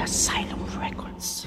Asylum Records.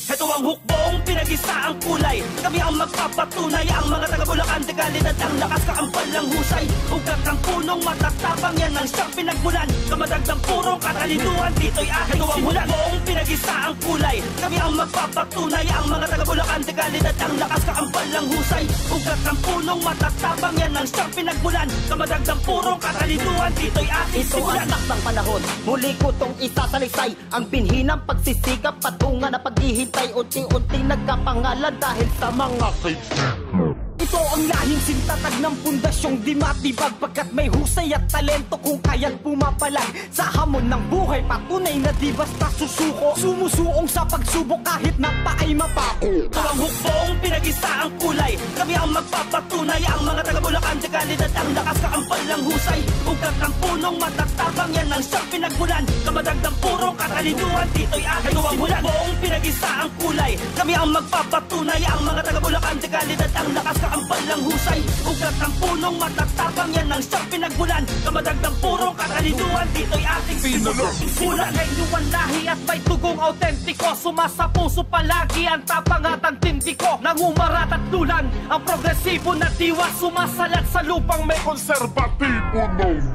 Ito ang hukbong, pinag-isa ang kulay. Kami ang magpapatunay. Ang mga taga-Bulacan, dekalidad ang lakas, kaampal ng husay. Ugat ng punong matatapang, yan ang siyang pinagmulan. Kamadagdang purong katalinuhan, dito'y aking simulan. Hukbong, pinag-isa ang kulay. Kami ang magpapatunay. Ang mga taga-Bulacan, dekalidad ang lakas, kaampal ng husay. Ugat ng punong matatapang, yan ang siyang pinagmulan. Kamadagdang purong katalinuhan, dito'y aking simulan. Ito ang takdang panahon, muli ko tong isasalaysay. Ang binhinang pagsisikap, patungan na paghihintay. Unti-unti nagkapangalan dahil sa mga kaibigan. Ito ang lahing sintatag ng pundasyong di matibag. Pagkat may husay at talento kung kaya't pumapalag sa hamon ng buhay, patunay na di basta susuko. Sumusuong sa pagsubok kahit na pa ay mapako. Ito ang hukbong, pinag-isa ang kulay. Kami ang magpapatunay. Ang mga taga-Bulacan, dekalidad ang lakas, kaampal ng husay. Ugat ng punong matatapang, yan ang siyang pinagmulan. Kamadagdang purong katalinuhan, dito'y aking simulan. Hukbong, pinag-isa ang kulay. Kami ang magpapatunay. Ang mga taga-Bulacan, dekalidad ang lakas, kaampal ng husay. Ugat ng punong matatapang, yan ang siyang pinagmulan. Kamadagdang purong katalinuhan, dito'y ating simulan. Mula kay luwan lahi at may tugong autentiko. Sumasa puso palagi ang tapang at ang tindi ko. Nangumarat at lulan ang progresibo na diwa. Sumasalat sa lupang may konserbatibo,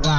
no.